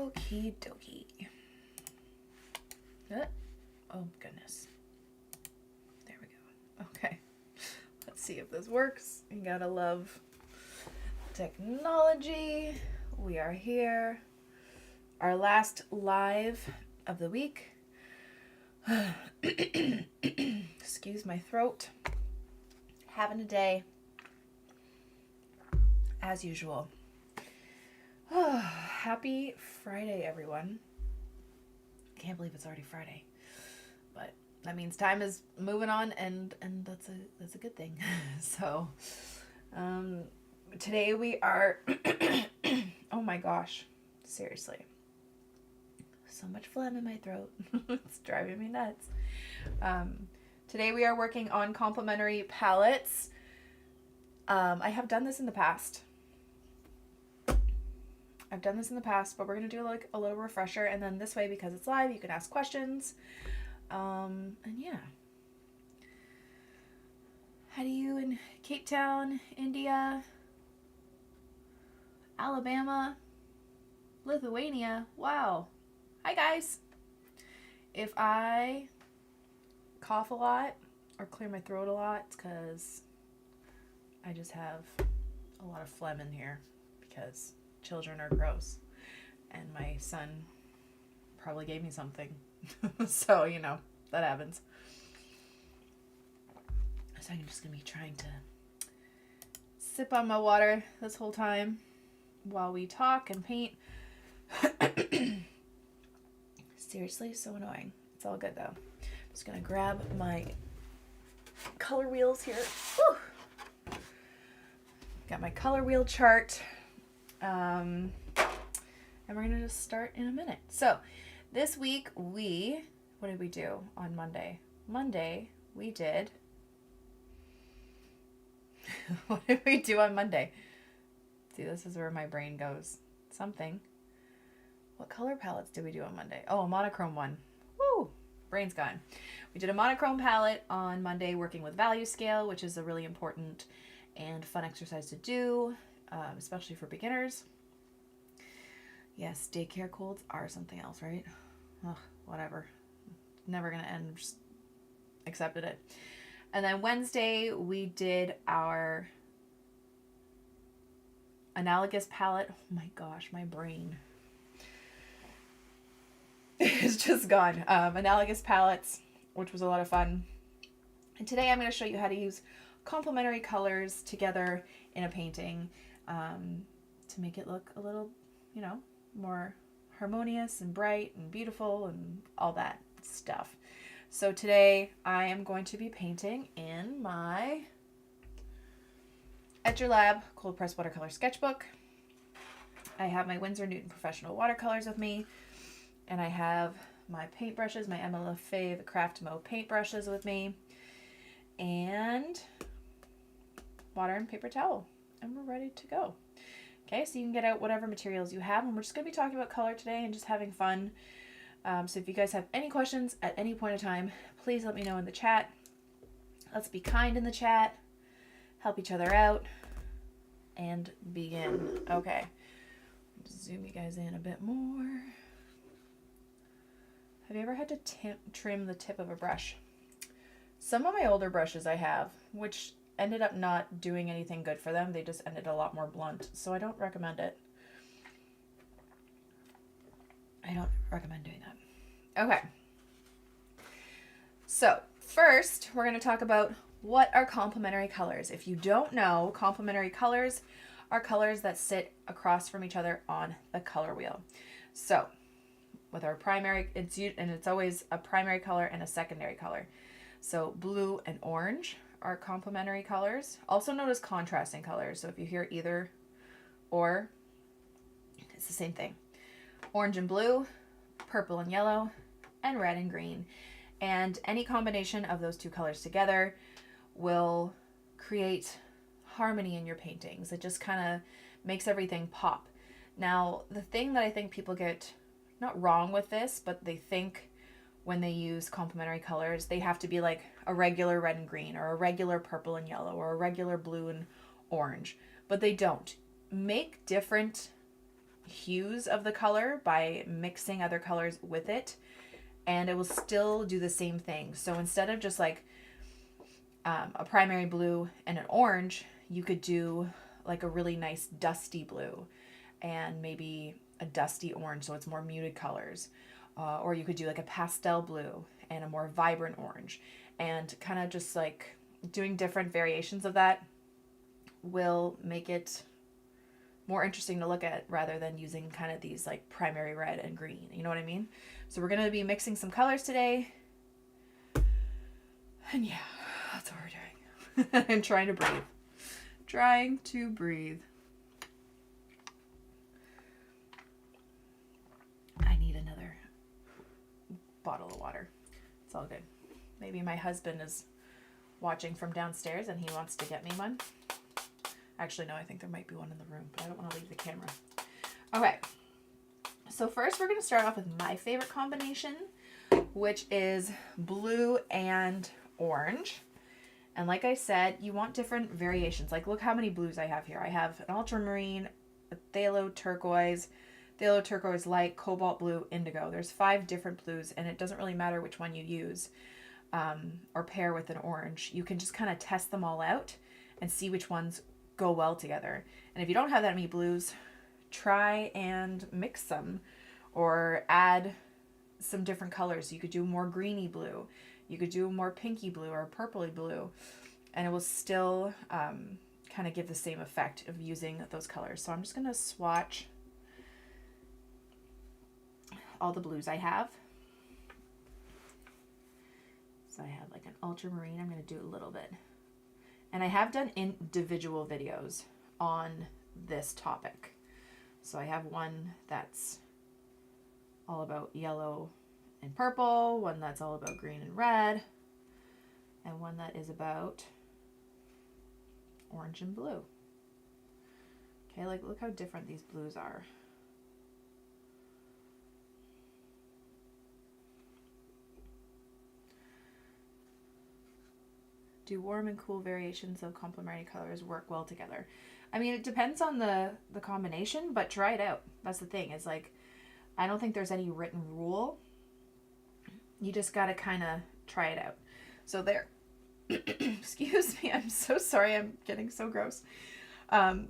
Okie dokie. Oh, goodness. There we go. Okay. Let's see if this works. You gotta love technology. We are here. Our last live of the week. Excuse my throat. Having a day. As usual. Happy Friday, everyone. Can't believe it's already Friday. But that means time is moving on, and that's a good thing. So today we are oh my gosh, seriously, so much phlegm in my throat. It's driving me nuts. Today we are working on complementary palettes. I have done this in the past. But we're going to do like a little refresher, and then this way, because it's live, you can ask questions. And yeah. How do you in Cape Town, India, Alabama, Lithuania? Wow. Hi, guys. If I cough a lot or clear my throat a lot, it's because I just have a lot of phlegm in here because children are gross, and my son probably gave me something. So, you know, that happens. So I'm just gonna be trying to sip on my water this whole time while we talk and paint. Seriously, so annoying. It's all good though. I'm just gonna grab my color wheels here. Woo! Got my color wheel chart. And we're going to just start in a minute. So this week what did we do on Monday? Monday we did, what did we do on Monday? See, this is where my brain goes. Something. What color palettes did we do on Monday? Oh, a monochrome one. Woo! Brain's gone. We did a monochrome palette on Monday working with value scale, which is a really important and fun exercise to do. Especially for beginners. Yes, daycare colds are something else, right? Ugh, whatever. Never gonna end. Just accepted it. And then Wednesday we did our analogous palette. Oh my gosh, my brain is just gone. Analogous palettes, which was a lot of fun. And today I'm going to show you how to use complementary colors together in a painting. To make it look a little, you know, more harmonious and bright and beautiful and all that stuff. So today I am going to be painting in my Etcher Lab Cold Press Watercolor Sketchbook. I have my Winsor Newton Professional Watercolors with me, and I have my paintbrushes, my MLF Fave Craft Mo paintbrushes with me, and water and paper towel. And we're ready to go. Okay, so you can get out whatever materials you have, and we're just going to be talking about color today and just having fun. So if you guys have any questions at any point in time, please let me know in the chat. Let's be kind in the chat, help each other out, and begin. Okay, zoom you guys in a bit more. Have you ever had to trim the tip of a brush? Some of my older brushes I have, which ended up not doing anything good for them. They just ended a lot more blunt. So I don't recommend it. I don't recommend doing that. Okay. So first, we're going to talk about what are complementary colors. If you don't know, complementary colors are colors that sit across from each other on the color wheel. So with our primary, it's always a primary color and a secondary color. So blue and orange are complementary colors, also known as contrasting colors. So if you hear either or, it's the same thing. Orange and blue, purple and yellow, and red and green. And any combination of those two colors together will create harmony in your paintings. It just kind of makes everything pop. Now, the thing that I think people get not wrong with this, but they think when they use complementary colors, they have to be like a regular red and green, or a regular purple and yellow, or a regular blue and orange. But they don't. Make different hues of the color by mixing other colors with it, and it will still do the same thing. So instead of just like a primary blue and an orange, you could do like a really nice dusty blue and maybe a dusty orange, so it's more muted colors. Or you could do like a pastel blue and a more vibrant orange, and kind of just like doing different variations of that will make it more interesting to look at rather than using kind of these like primary red and green. You know what I mean? So we're going to be mixing some colors today. And yeah, that's what we're doing. I'm trying to breathe. Trying to breathe. I need another bottle of water. It's all good. Maybe my husband is watching from downstairs and he wants to get me one. Actually, no, I think there might be one in the room, but I don't want to leave the camera. Okay. So first we're going to start off with my favorite combination, which is blue and orange. And like I said, you want different variations. Like look how many blues I have here. I have an ultramarine, a phthalo turquoise light, cobalt blue, indigo. There's 5 different blues, and it doesn't really matter which one you use or pair with an orange. You can just kind of test them all out and see which ones go well together. And if you don't have that many blues, try and mix them or add some different colors. You could do more greeny blue. You could do more pinky blue or purpley blue, and it will still kind of give the same effect of using those colors. So I'm just going to swatch all the blues I have. So I have like an ultramarine. I'm going to do a little bit. And I have done individual videos on this topic. So I have one that's all about yellow and purple, one that's all about green and red, and one that is about orange and blue. Okay, like look how different these blues are. Do warm and cool variations of complementary colors work well together? I mean, it depends on the combination, but try it out. That's the thing. It's like, I don't think there's any written rule. You just got to kind of try it out. So there, excuse me, I'm so sorry. I'm getting so gross.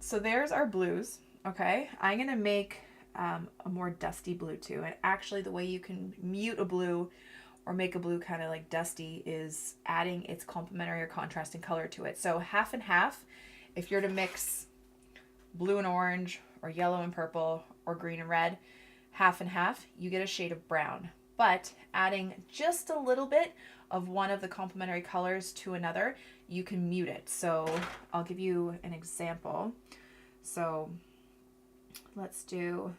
So there's our blues. Okay. I'm going to make a more dusty blue too. And actually the way you can mute a blue or make a blue kind of like dusty is adding its complementary or contrasting color to it. So half and half, if you're to mix blue and orange or yellow and purple or green and red, half and half, you get a shade of brown. But adding just a little bit of one of the complementary colors to another, you can mute it. So I'll give you an example. So let's do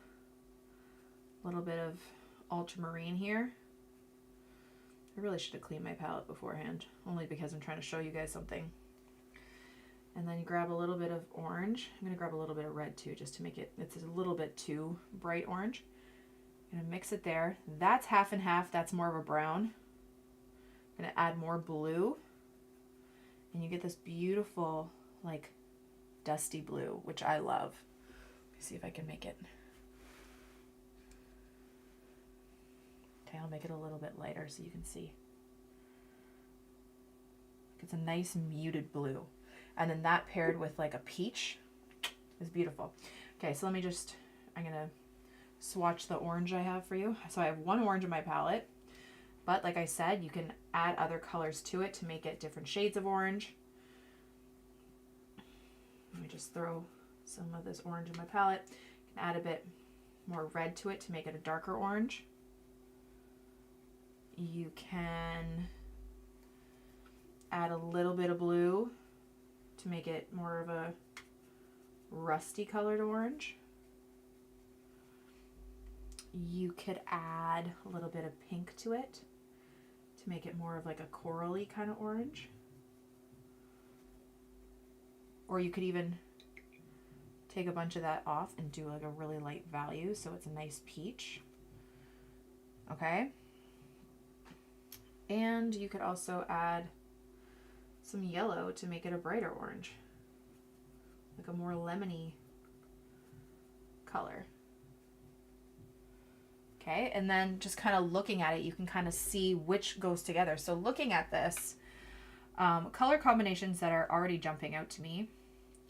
a little bit of ultramarine here. I really should have cleaned my palette beforehand, only because I'm trying to show you guys something. And then you grab a little bit of orange. I'm going to grab a little bit of red too, just to make it, it's a little bit too bright orange. I'm going to mix it there. That's half and half. That's more of a brown. I'm going to add more blue. And you get this beautiful, like, dusty blue, which I love. Let me see if I can make it. Okay, I'll make it a little bit lighter so you can see. It's a nice muted blue. And then that paired with like a peach is beautiful. Okay, so let me just, I'm going to swatch the orange I have for you. So I have one orange in my palette, but like I said, you can add other colors to it to make it different shades of orange. Let me just throw some of this orange in my palette. You can add a bit more red to it to make it a darker orange. You can add a little bit of blue to make it more of a rusty colored orange. You could add a little bit of pink to it to make it more of like a corally kind of orange. Or you could even take a bunch of that off and do like a really light value so it's a nice peach. Okay? And you could also add some yellow to make it a brighter orange, like a more lemony color. Okay, and then just kind of looking at it, you can kind of see which goes together. So looking at this, color combinations that are already jumping out to me,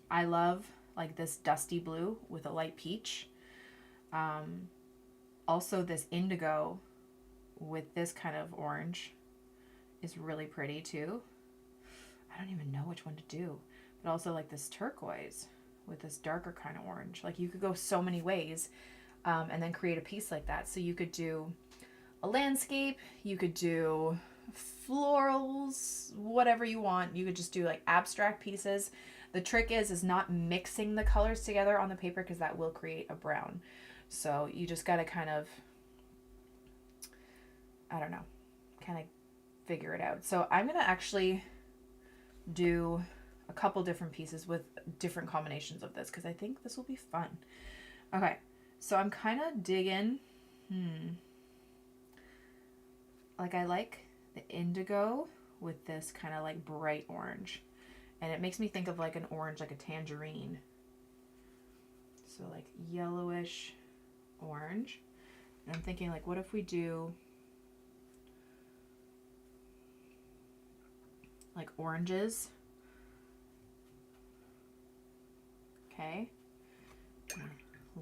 I love like this dusty blue with a light peach. Also this indigo with this kind of orange is really pretty too. I don't even know which one to do, but also like this turquoise with this darker kind of orange. Like you could go so many ways. And then create a piece like that. So you could do a landscape, you could do florals, whatever you want. You could just do like abstract pieces. The trick is not mixing the colors together on the paper because that will create a brown. So you just got to kind of, I don't know, kind of figure it out. So I'm going to actually do a couple different pieces with different combinations of this because I think this will be fun. Okay. So I'm kind of digging, like I like the indigo with this kind of like bright orange. And it makes me think of like an orange, like a tangerine. So like yellowish orange. And I'm thinking like, what if we do like oranges? Okay.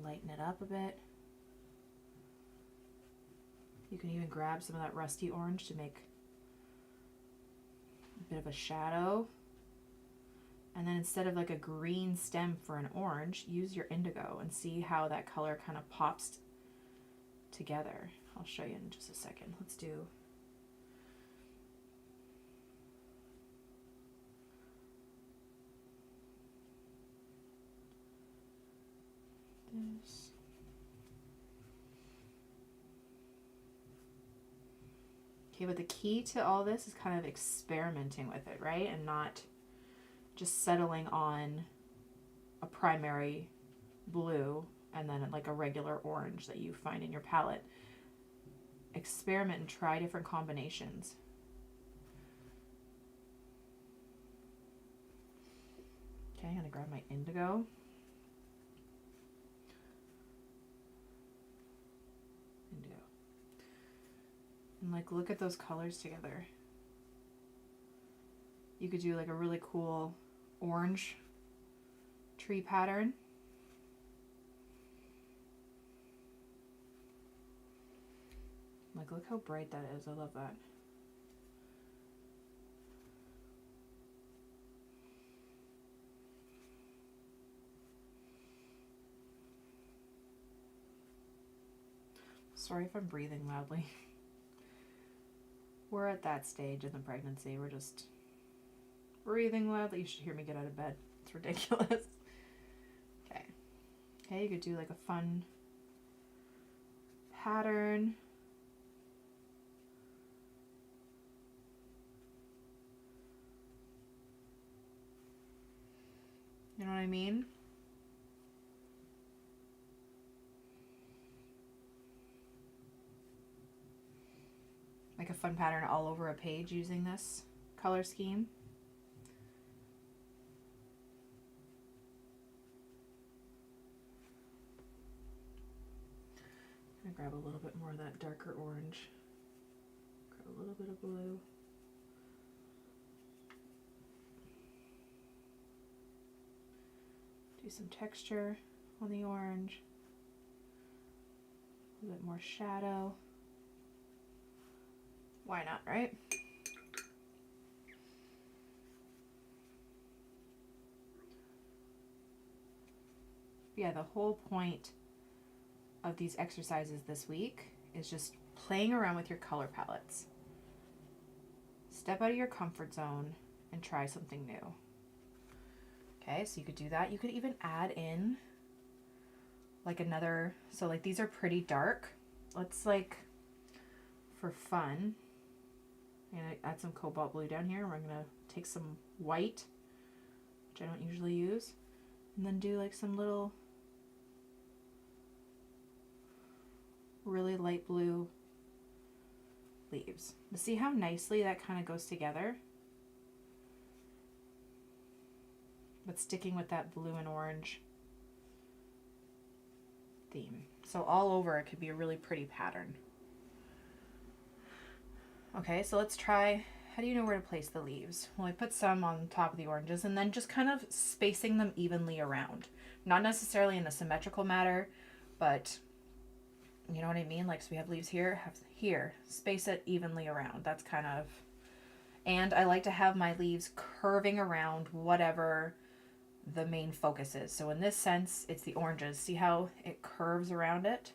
Lighten it up a bit. You can even grab some of that rusty orange to make a bit of a shadow. And then instead of like a green stem for an orange, use your indigo and see how that color kind of pops together. I'll show you in just a second. Let's do this. Okay, but the key to all this is kind of experimenting with it, right? And not just settling on a primary blue and then like a regular orange that you find in your palette. Experiment and try different combinations. Okay, I'm gonna grab my indigo. And like look at those colors together. You could do like a really cool orange tree pattern. Like look how bright that is. I love that. Sorry if I'm breathing loudly. We're at that stage in the pregnancy. We're just breathing loudly. You should hear me get out of bed. It's ridiculous. Okay. Okay, you could do like a fun pattern. You know what I mean? Like a fun pattern all over a page using this color scheme. I'm gonna grab a little bit more of that darker orange. Grab a little bit of blue. Do some texture on the orange. A little bit more shadow. Why not, right? Yeah, the whole point of these exercises this week is just playing around with your color palettes. Step out of your comfort zone and try something new. Okay, so you could do that. You could even add in like another, so like these are pretty dark. Let's like, for fun, I'm gonna add some cobalt blue down here. We're gonna take some white, which I don't usually use, and then do like some little really light blue leaves. But see how nicely that kind of goes together? But sticking with that blue and orange theme. So all over it could be a really pretty pattern. Okay, so let's try, how do you know where to place the leaves? Well, I put some on top of the oranges and then just kind of spacing them evenly around. Not necessarily in a symmetrical manner, but you know what I mean? Like, so we have leaves here, here, space it evenly around. That's kind of, and I like to have my leaves curving around whatever the main focus is. So in this sense, it's the oranges. See how it curves around it?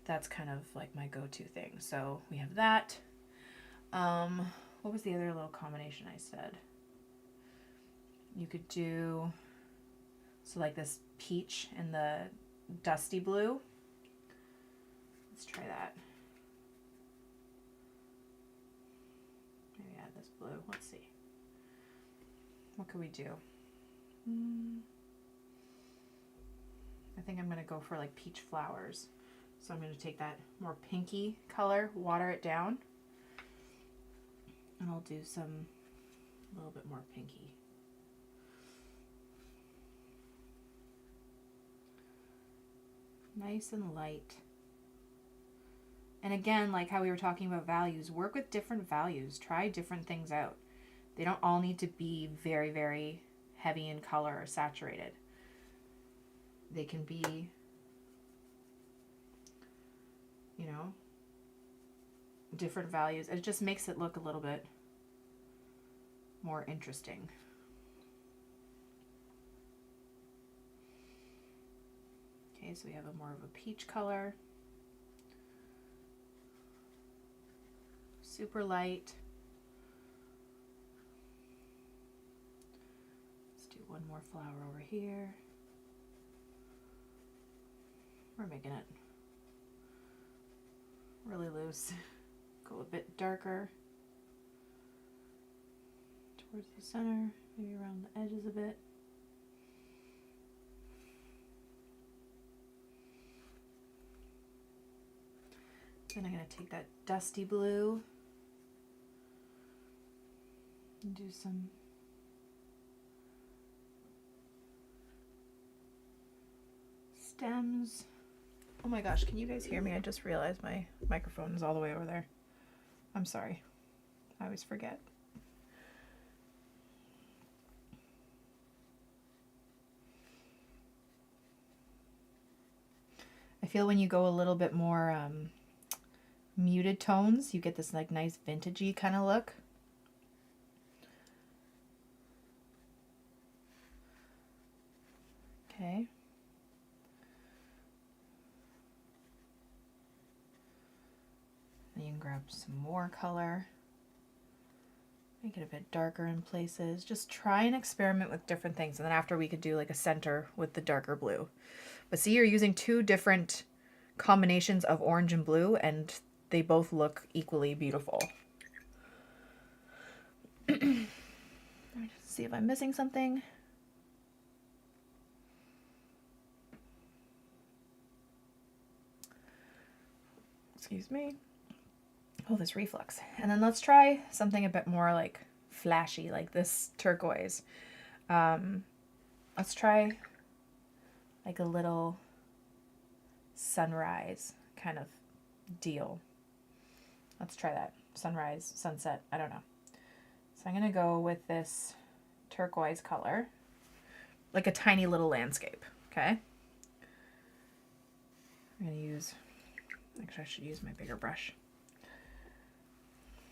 That's kind of like my go-to thing. So we have that. What was the other little combination I said? You could do, so like this peach and the dusty blue. Let's try that. Maybe add this blue. Let's see. What could we do? I think I'm going to go for like peach flowers. So I'm going to take that more pinky color, water it down, and I'll do some a little bit more pinky. Nice and light. And again, like how we were talking about values, work with different values. Try different things out. They don't all need to be very, very heavy in color or saturated. They can be, you know, different values. It just makes it look a little bit more interesting. Okay, so we have a more of a peach color. Super light. Let's do one more flower over here. We're making it really loose. Go a bit darker towards the center, maybe around the edges a bit. Then I'm going to take that dusty blue and do some stems. Oh my gosh, can you guys hear me? I just realized my microphone is all the way over there. I'm sorry. I always forget. I feel when you go a little bit more muted tones, you get this like nice vintagey kind of look. Okay. Then you can grab some more color. Make it a bit darker in places. Just try and experiment with different things. And then after we could do like a center with the darker blue. But see, you're using two different combinations of orange and blue, and they both look equally beautiful. Let me just see if I'm missing something. Excuse me. Oh, this reflex. And then let's try something a bit more like flashy, like this turquoise. Let's try like a little sunrise kind of deal. Let's try that. Sunrise, sunset, I don't know. So I'm going to go with this turquoise color, like a tiny little landscape, okay? I'm going to use, actually I should use my bigger brush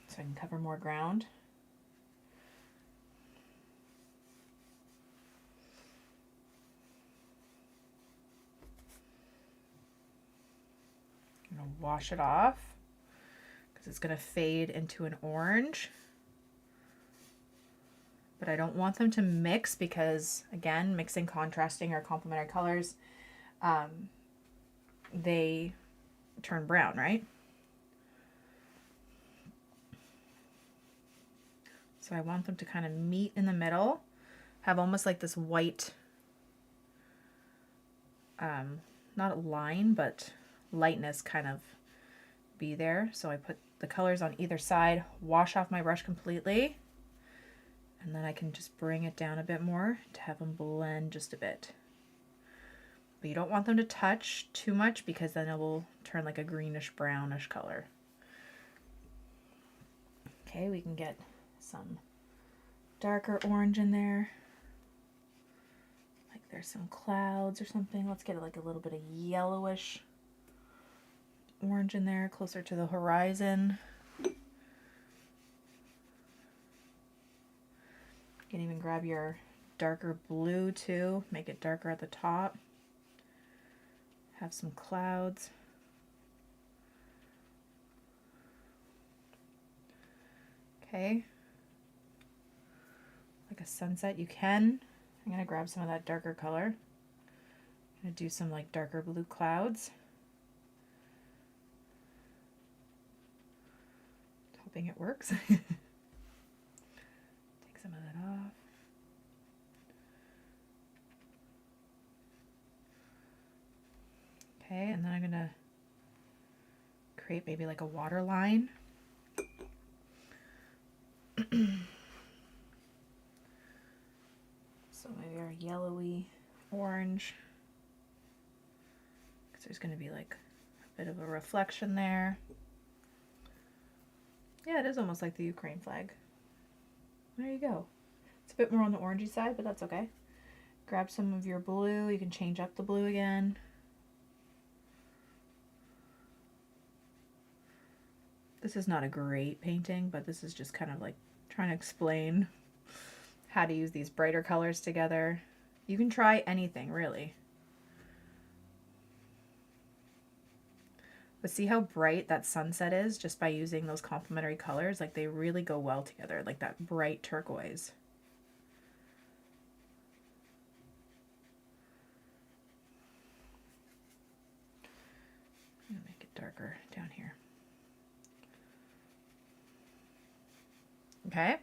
so I can cover more ground. I'm going to wash it off because it's going to fade into an orange. But I don't want them to mix because, again, mixing contrasting or complementary colors, they turn brown, right? So I want them to kind of meet in the middle, have almost like this white, not a line, but lightness kind of be there. So I put the colors on either side, wash off my brush completely, and then I can just bring it down a bit more to have them blend just a bit. But you don't want them to touch too much because then it will turn like a greenish brownish color. Okay, we can get some darker orange in there. Like there's some clouds or something. Let's get like a little bit of yellowish orange in there, closer to the horizon. You can even grab your darker blue too, make it darker at the top. Have some clouds. Okay. Like a sunset, you can. I'm gonna grab some of that darker color. I'm gonna do some like darker blue clouds. Hoping it works. Take some of that off. Okay, and then I'm gonna create maybe like a water line. So maybe our yellowy orange, because there's going to be like a bit of a reflection there. Yeah, it is almost like the Ukraine flag. There you go. It's a bit more on the orangey side, but that's okay. Grab some of your blue. You can change up the blue again. This is not a great painting, but this is just kind of like trying to explain how to use these brighter colors together. You can try anything, really. But see how bright that sunset is just by using those complementary colors? Like they really go well together, like that bright turquoise. I'm gonna make it darker down here. Okay.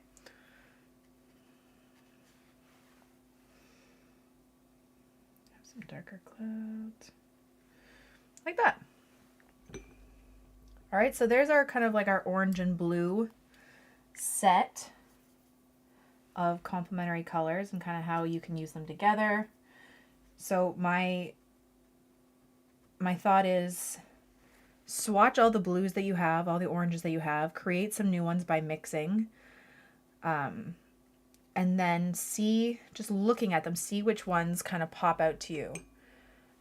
Some darker clouds like that. All right, so there's our kind of like our orange and blue set of complementary colors and kind of how you can use them together. So my thought is swatch all the blues that you have, all the oranges that you have, create some new ones by mixing. And then see, just looking at them, see which ones kind of pop out to you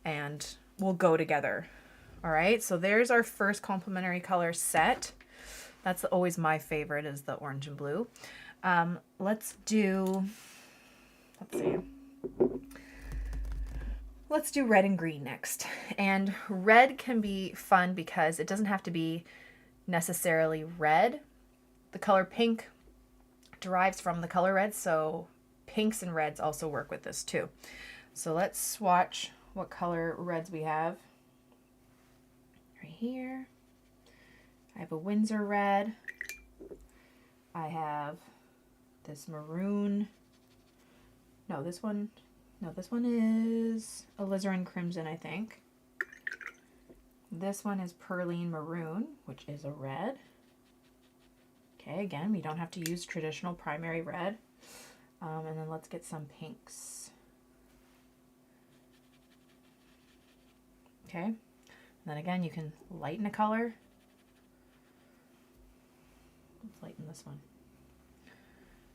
and will go together. All right, so there's our first complementary color set. That's always my favorite, is the orange and blue. Let's do red and green next. And red can be fun because it doesn't have to be necessarily red. The color pink derives from the color red, so pinks and reds also work with this too. So let's swatch what color reds we have. Right here, I have a Winsor red. I have this maroon. No, this one is alizarin crimson, I think. This one is perline maroon, which is a red. Okay, again, we don't have to use traditional primary red. And then let's get some pinks. Okay, and then again, you can lighten a color. Let's lighten this one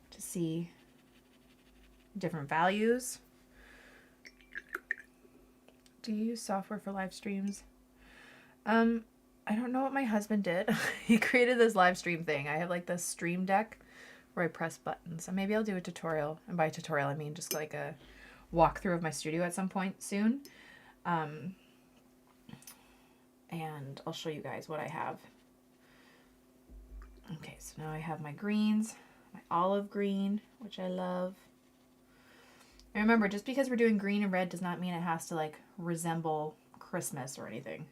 to see different values. Do you use software for live streams? I don't know what my husband did. He created this live stream thing. I have like this stream deck where I press buttons. And maybe I'll do a tutorial. And by tutorial, I mean just like a walkthrough of my studio at some point soon. And I'll show you guys what I have. Okay, so now I have my greens, my olive green, which I love. And remember, just because we're doing green and red does not mean it has to like resemble Christmas or anything.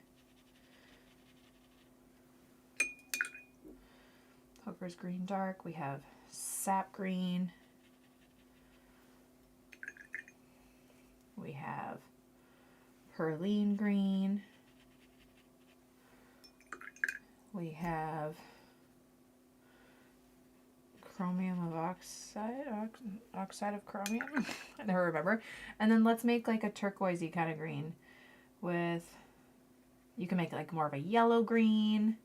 Hooker's green dark. We have sap green. We have perline green. We have chromium of oxide of chromium. I never remember. And then let's make like a turquoisey kind of green with, you can make like more of a yellow green.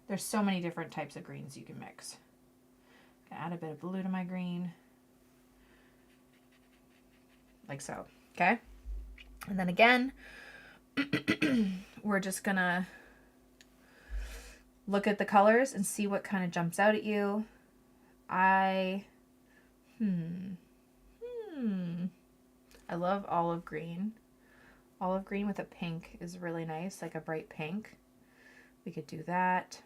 There's so many different types of greens you can mix. Add a bit of blue to my green. Like so, okay? And then again, we're just gonna look at the colors and see what kind of jumps out at you. I love olive green. Olive green with a pink is really nice, like a bright pink. We could do that.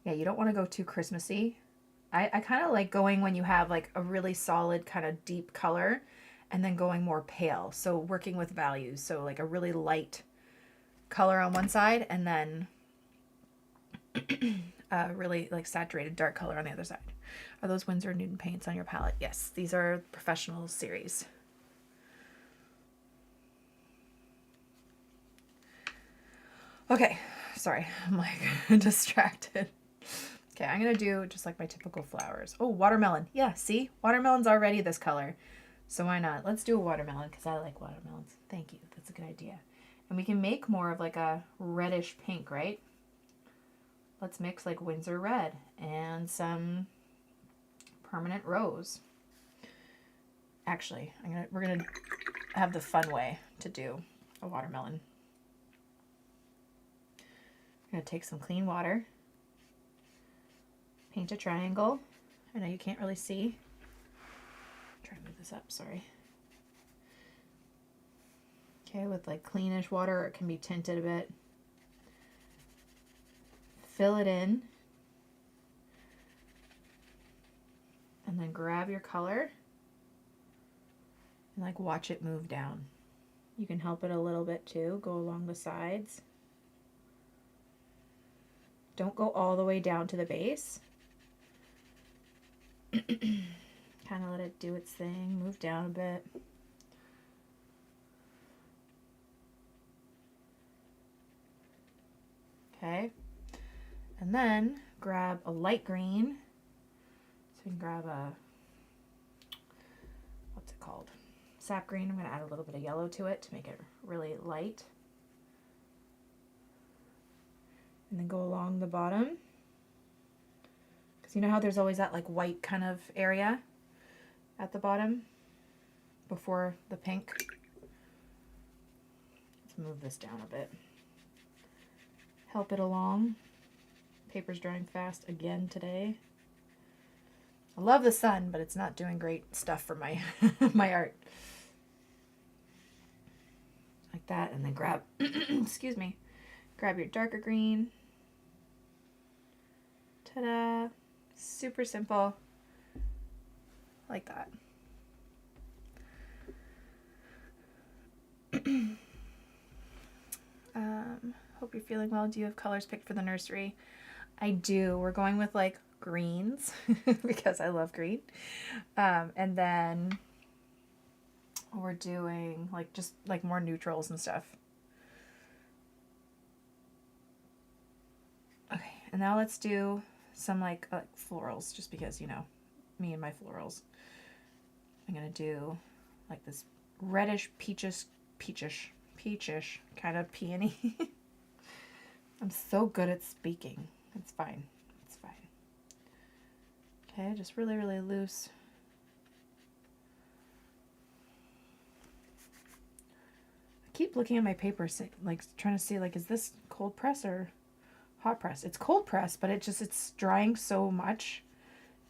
Yeah, you don't want to go too Christmassy. I kind of like going when you have like a really solid kind of deep color and then going more pale. So working with values. So like a really light color on one side and then really like saturated dark color on the other side. Are those Winsor Newton paints on your palette? Yes, these are professional series. Okay, sorry, I'm like distracted. Okay, I'm gonna do just like my typical flowers. Oh, watermelon. Yeah, see? Watermelon's already this color. So why not? Let's do a watermelon because I like watermelons. Thank you. That's a good idea. And we can make more of like a reddish pink, right? Let's mix like Winsor red and some permanent rose. Actually, we're gonna have the fun way to do a watermelon. I'm gonna take some clean water. Paint a triangle. I know you can't really see. Try to move this up, sorry. Okay, with like cleanish water, it can be tinted a bit. Fill it in. And then grab your color and like watch it move down. You can help it a little bit too, go along the sides. Don't go all the way down to the base. Kind of let it do its thing, move down a bit. Okay, and then grab a light green. So you can grab a, what's it called? Sap green. I'm going to add a little bit of yellow to it to make it really light. And then go along the bottom. Because you know how there's always that like white kind of area at the bottom before the pink? Let's move this down a bit. Help it along. Paper's drying fast again today. I love the sun, but it's not doing great stuff for my my art. Like that, and then grab, excuse me, grab your darker green. Ta-da! Super simple. Like that. Hope you're feeling well. Do you have colors picked for the nursery? I do. We're going with like greens because I love green. And then we're doing like just like more neutrals and stuff. Okay, and now let's do some like florals, just because, you know, me and my florals. I'm gonna do like this reddish peachish kind of peony. I'm so good at speaking. It's fine. It's fine. Okay, just really, really loose. I keep looking at my paper, like trying to see like, is this cold press or hot press? It's cold press, but it's drying so much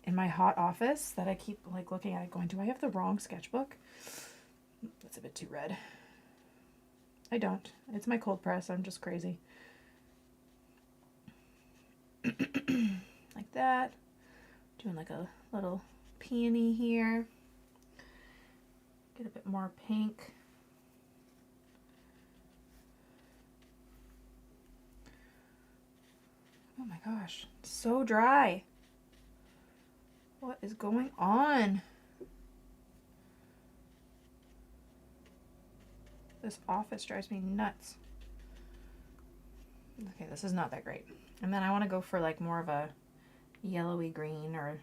in my hot office that I keep like looking at it going, do I have the wrong sketchbook? That's a bit too red. I don't. It's my cold press. I'm just crazy. Like that. Doing like a little peony here. Get a bit more pink. Oh my gosh, so dry. What is going on? This office drives me nuts. Okay, this is not that great. And then I want to go for like more of a yellowy green or...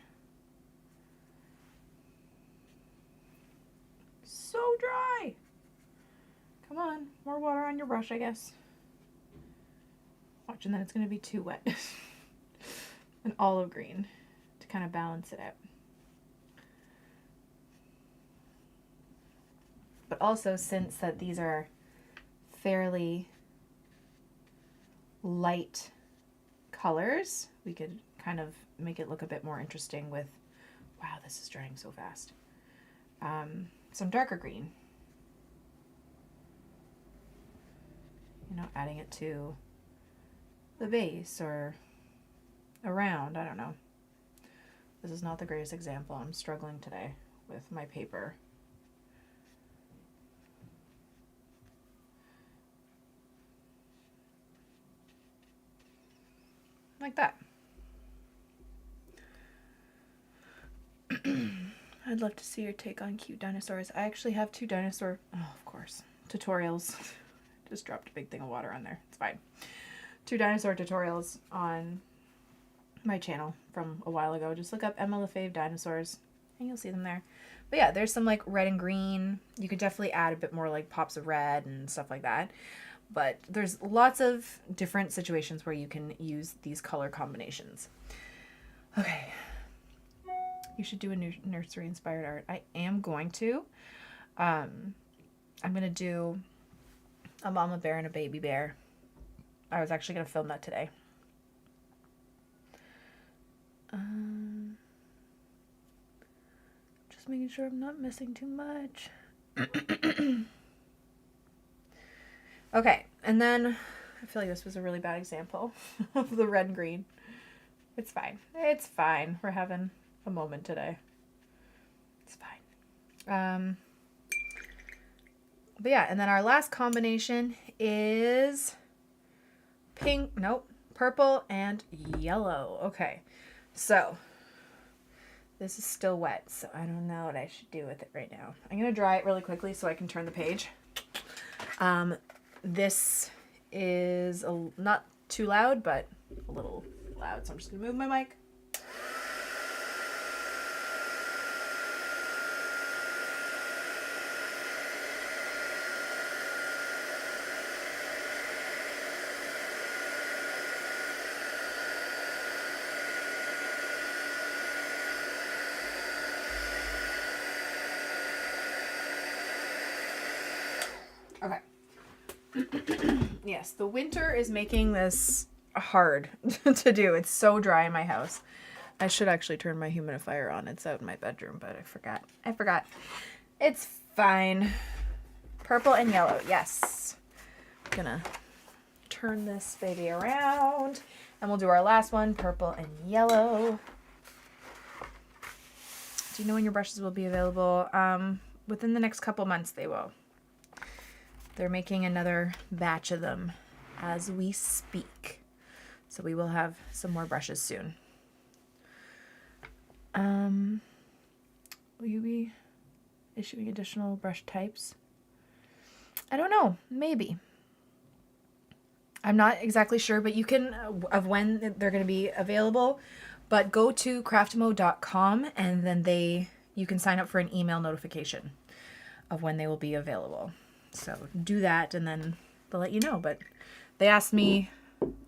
So dry! Come on, more water on your brush, I guess. Watch, and then it's going to be too wet. An olive green to kind of balance it out. But also, since that these are fairly light colors, we could kind of make it look a bit more interesting with, wow, this is drying so fast. Some darker green. You know, adding it to the base or around, I don't know. This is not the greatest example. I'm struggling today with my paper. Like that. I'd love to see your take on cute dinosaurs. I actually have 2 dinosaur, oh, of course, tutorials. Just dropped a big thing of water on there. It's fine. 2 dinosaur tutorials on my channel from a while ago. Just look up Emma LaFave dinosaurs and you'll see them there. But yeah, there's some like red and green. You could definitely add a bit more like pops of red and stuff like that. But there's lots of different situations where you can use these color combinations. Okay. You should do a new nursery inspired art. I am going to. I'm going to do a mama bear and a baby bear. I was actually going to film that today. Just making sure I'm not missing too much. Okay, and then I feel like this was a really bad example of the red and green. It's fine. It's fine. We're having a moment today. It's fine. But yeah, and then our last combination is purple and yellow. Okay, so this is still wet, so I don't know what I should do with it right now. I'm going to dry it really quickly so I can turn the page. This is not too loud, but a little loud, so I'm just going to move my mic. Okay. Yes, the winter is making this hard to do. It's so dry in my house. I should actually turn my humidifier on. It's out in my bedroom, but I forgot. It's fine. Purple and yellow. Yes. Gonna turn this baby around and we'll do our last one, purple and yellow. Do you know when your brushes will be available? Within the next couple months they will. They're making another batch of them as we speak. So we will have some more brushes soon. Will you be issuing additional brush types? I don't know. Maybe. I'm not exactly sure, but you can, of when they're going to be available, but go to craftimo.com and then you can sign up for an email notification of when they will be available. So do that and then they'll let you know. But they asked me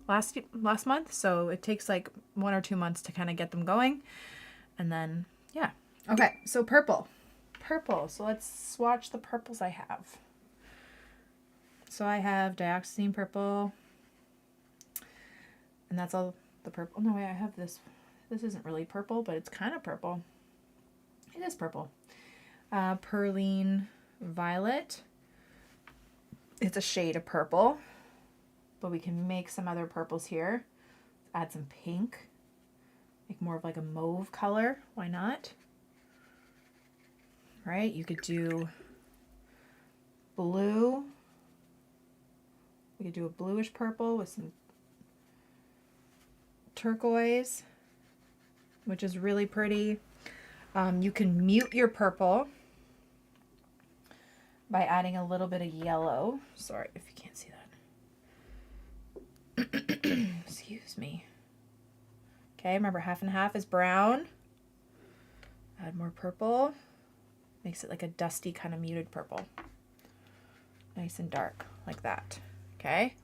last month, so it takes like 1 or 2 months to kind of get them going. And then, yeah. Okay, so purple. So let's swatch the purples I have. So I have dioxazine purple. And that's all the purple. No, wait, I have this. This isn't really purple, but it's kind of purple. It is purple. Perline violet. It's a shade of purple, but we can make some other purples here. Add some pink, make more of like a mauve color. Why not? Right? You could do blue. We could do a bluish purple with some turquoise, which is really pretty. You can mute your purple by adding a little bit of yellow. Sorry if you can't see Excuse me. Okay, remember half and half is brown. Add more purple. Makes it like a dusty kind of muted purple. Nice and dark, like that. Okay.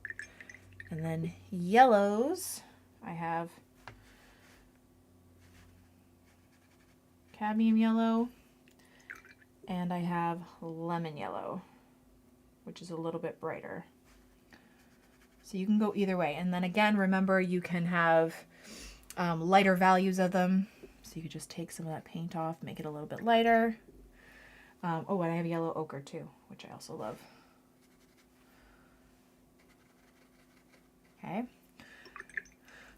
And then yellows. I have cadmium yellow and I have lemon yellow, which is a little bit brighter. So you can go either way. And then again, remember you can have lighter values of them. So you could just take some of that paint off, make it a little bit lighter. Oh, and I have yellow ochre too, which I also love. Okay.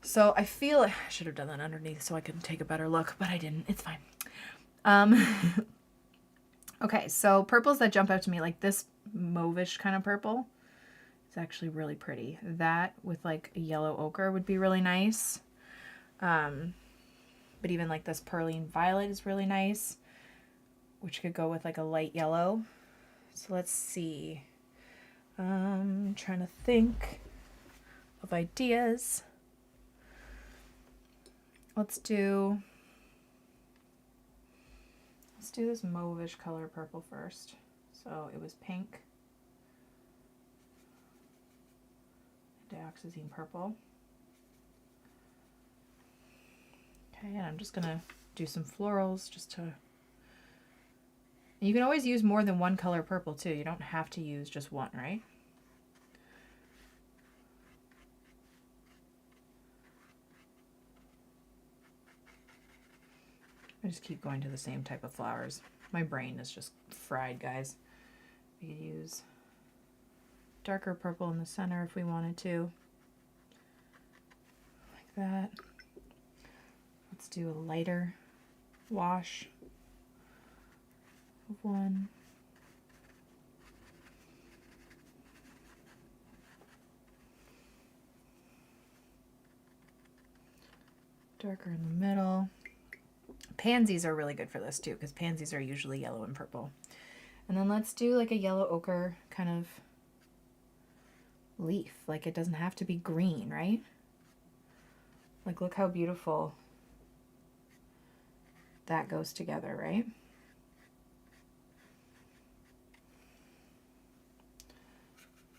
So I feel I should have done that underneath so I could take a better look, but I didn't. It's fine. Okay, so purples that jump out to me, like this mauve-ish kind of purple, it's actually really pretty. That with like a yellow ochre would be really nice. But even like this perline violet is really nice, which could go with like a light yellow. So let's see. I'm trying to think of ideas. Let's do this mauve-ish color purple first. So it was pink, dioxazine purple. Okay, and I'm just gonna do some florals just to. You can always use more than one color purple too. You don't have to use just one, right? I just keep going to the same type of flowers. My brain is just fried, guys. We could use darker purple in the center if we wanted to. Like that. Let's do a lighter wash of one. Darker in the middle. Pansies are really good for this too, because pansies are usually yellow and purple. And then let's do like a yellow ochre kind of leaf. Like it doesn't have to be green, right? Like look how beautiful that goes together, right?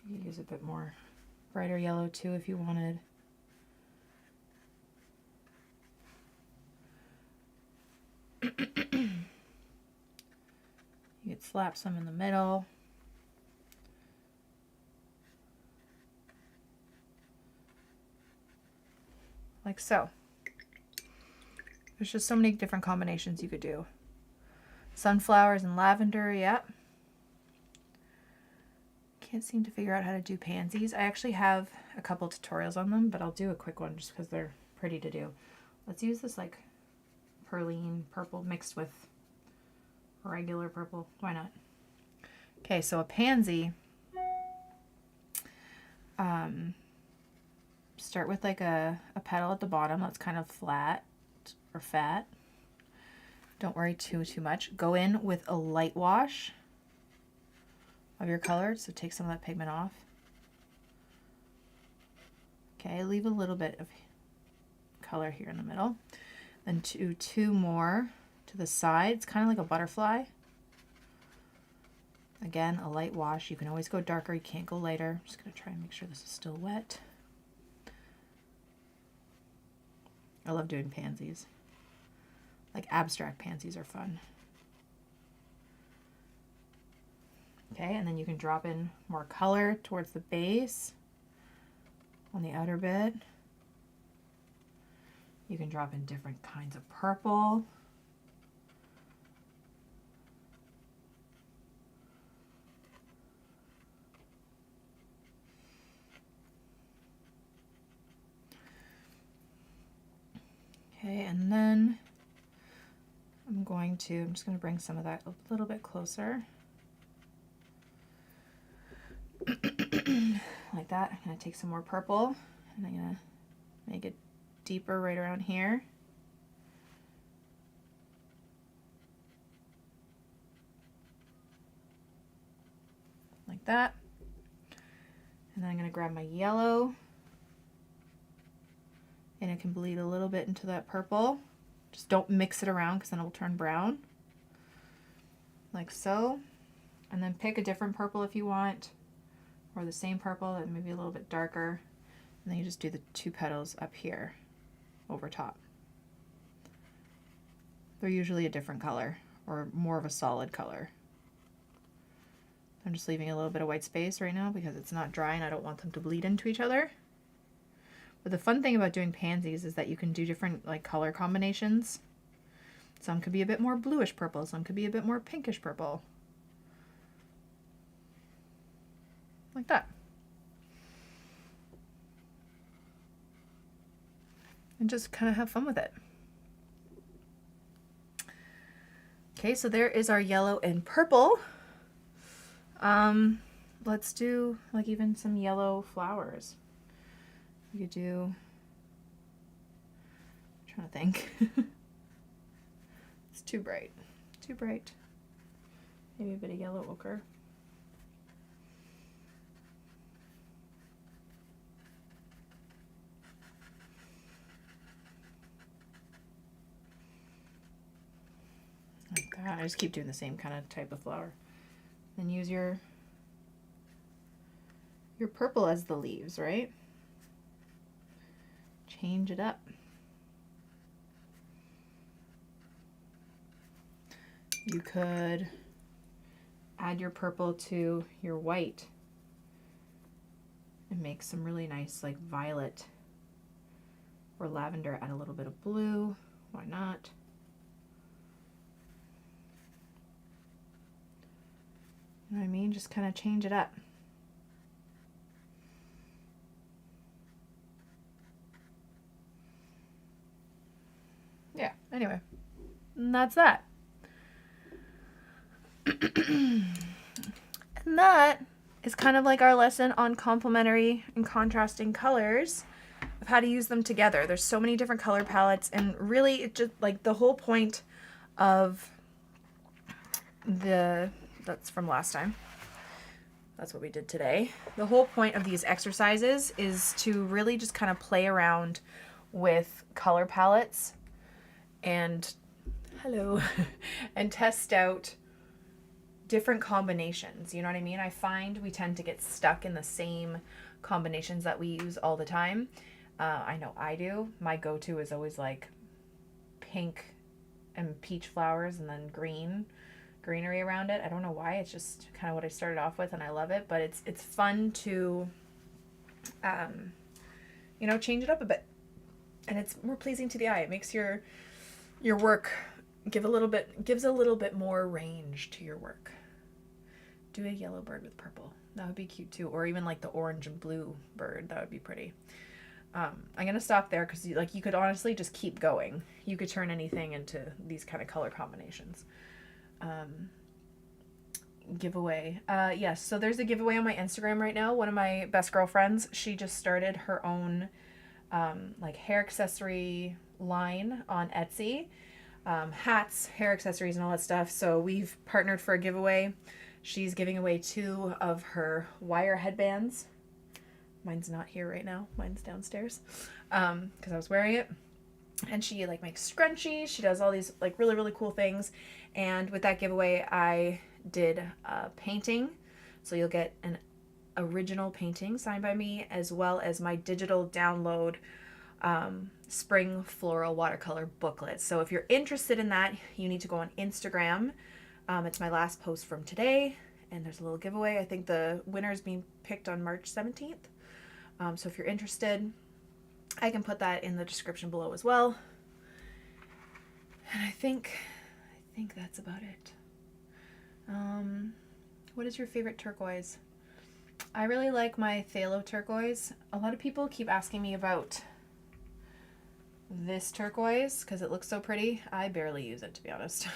You use a bit more brighter yellow too if you wanted. You could slap some in the middle. Like so. There's just so many different combinations you could do. Sunflowers and lavender, yep. Can't seem to figure out how to do pansies. I actually have a couple tutorials on them, but I'll do a quick one just because they're pretty to do. Let's use this like perline purple mixed with regular purple. Why not? Okay, so a pansy. Start with like a petal at the bottom that's kind of flat or fat. Don't worry too much. Go in with a light wash of your color, so take some of that pigment off. Okay, leave a little bit of color here in the middle. Then two more to the sides, kind of like a butterfly. Again, a light wash. You can always go darker, you can't go lighter. I'm just gonna try and make sure this is still wet. I love doing pansies. Like abstract pansies are fun. Okay, and then you can drop in more color towards the base on the outer bit. You can drop in different kinds of purple. Okay, and then I'm just going to bring some of that a little bit closer. Like that. I'm going to take some more purple and I'm going to make it deeper right around here. Like that. And then I'm going to grab my yellow. And it can bleed a little bit into that purple. Just don't mix it around because then it will turn brown. Like so. And then pick a different purple if you want, or the same purple and maybe a little bit darker. And then you just do the 2 petals up here over top. They're usually a different color or more of a solid color. I'm just leaving a little bit of white space right now because it's not dry and I don't want them to bleed into each other. But the fun thing about doing pansies is that you can do different like color combinations. Some could be a bit more bluish purple, some could be a bit more pinkish purple. Like that. And just kind of have fun with it. Okay, so there is our yellow and purple. Let's do like even some yellow flowers. We could do, I'm trying to think. It's too bright. Too bright. Maybe a bit of yellow ochre. Like that. I just keep doing the same kind of type of flower. Then use your purple as the leaves, right? Change it up. You could add your purple to your white and make some really nice like violet or lavender. Add a little bit of blue. Why not? You know what I mean? Just kind of change it up. Yeah, anyway. And that's that. And that is kind of like our lesson on complementary and contrasting colors of how to use them together. There's so many different color palettes, and really it just like the whole point of that's from last time. That's what we did today. The whole point of these exercises is to really just kind of play around with color palettes and and test out different combinations. You know what I mean? I find we tend to get stuck in the same combinations that we use all the time. I know I do. My go-to is always like pink and peach flowers and then greenery around it. I don't know why. It's just kind of what I started off with and I love it, but it's fun to you know, change it up a bit. And it's more pleasing to the eye. It makes your work gives a little bit more range to your work. Do a yellow bird with purple. That would be cute too. Or even like the orange and blue bird. That would be pretty. I'm going to stop there because you could honestly just keep going. You could turn anything into these kind of color combinations. Giveaway. Yes, so there's a giveaway on my Instagram right now. One of my best girlfriends, she just started her own like hair accessory line on Etsy. Hats, hair accessories, and all that stuff. So we've partnered for a giveaway. She's giving away 2 of her wire headbands. Mine's not here right now. Mine's downstairs because I was wearing it. And she like makes scrunchies. She does all these like really, really cool things. And with that giveaway, I did a painting. So you'll get an original painting signed by me, as well as my digital download spring floral watercolor booklet. So if you're interested in that, you need to go on Instagram. It's my last post from today, and there's a little giveaway. I think the winner is being picked on March 17th. So if you're interested, I can put that in the description below as well. And I think that's about it. What is your favorite turquoise? I really like my phthalo turquoise. A lot of people keep asking me about this turquoise because it looks so pretty. I barely use it, to be honest.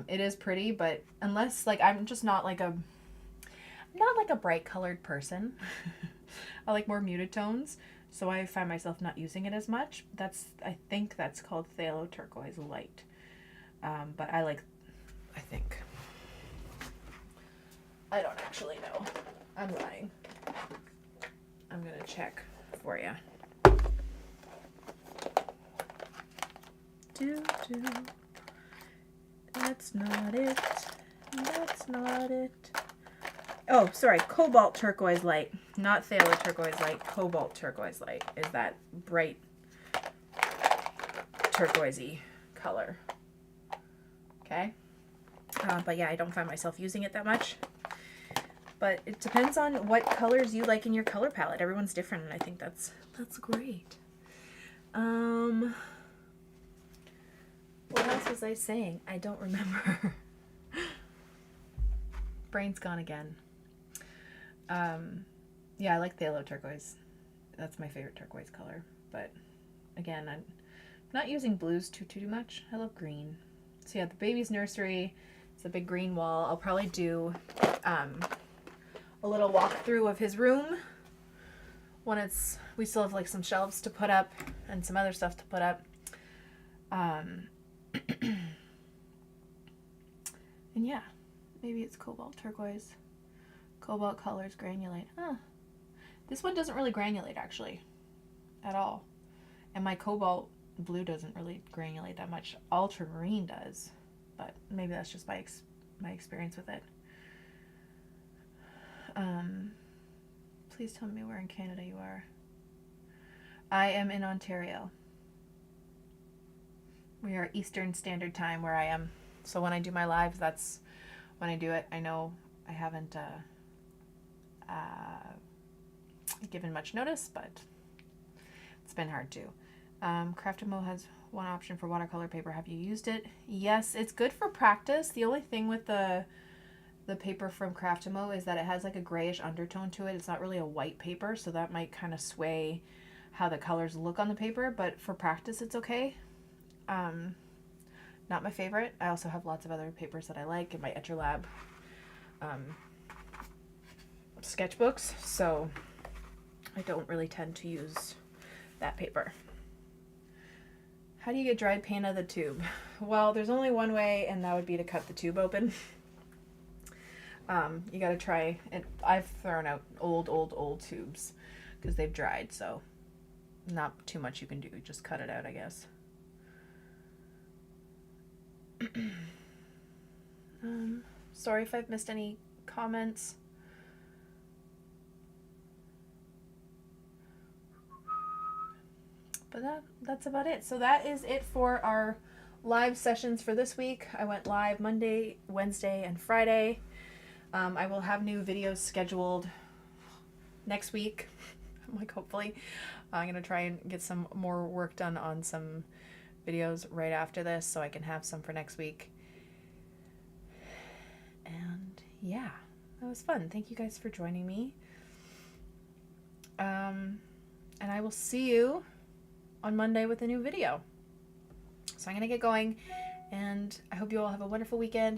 It is pretty, but unless like I'm just not like a bright colored person. I like more muted tones, so I find myself not using it as much. I think that's called phthalo turquoise light. But I think. I don't actually know. I'm lying. I'm gonna check for you. That's not it. That's not it. Oh, sorry, cobalt turquoise light. Not phthalo turquoise light. Cobalt turquoise light is that bright turquoisey color. Okay. But yeah, I don't find myself using it that much. But it depends on what colors you like in your color palette. Everyone's different, and I think that's great. What else was I saying? I don't remember. Brain's gone again. Yeah, I like phthalo turquoise. That's my favorite turquoise color. But again, I'm not using blues too much. I love green. So yeah, the baby's nursery. It's a big green wall. I'll probably do a little walkthrough of his room when we still have like some shelves to put up and some other stuff to put up. And yeah, maybe it's cobalt turquoise. Cobalt colors granulate. Huh. This one doesn't really granulate actually at all. And my cobalt blue doesn't really granulate that much. Ultramarine does, but maybe that's just my experience with it. Please tell me where in Canada you are. I am in Ontario. We are Eastern Standard Time where I am. So when I do my lives, that's when I do it. I know I haven't given much notice, but it's been hard too. Craftimo has one option for watercolor paper. Have you used it? Yes, it's good for practice. The only thing with the paper from Craftimo is that it has like a grayish undertone to it. It's not really a white paper, so that might kind of sway how the colors look on the paper, but for practice it's okay. Not my favorite. I also have lots of other papers that I like in my Etchelab sketchbooks, so I don't really tend to use that paper. How do you get dried paint out of the tube? Well, there's only one way, and that would be to cut the tube open. You gotta try it. I've thrown out old tubes because they've dried, so not too much you can do. Just cut it out, I guess. Sorry if I've missed any comments. But that's about it. So that is it for our live sessions for this week. I went live Monday, Wednesday, and Friday. I will have new videos scheduled next week. I'm like, hopefully. I'm going to try and get some more work done on some videos right after this so I can have some for next week. And yeah, that was fun. Thank you guys for joining me. And I will see you on Monday with a new video. So I'm going to get going, and I hope you all have a wonderful weekend.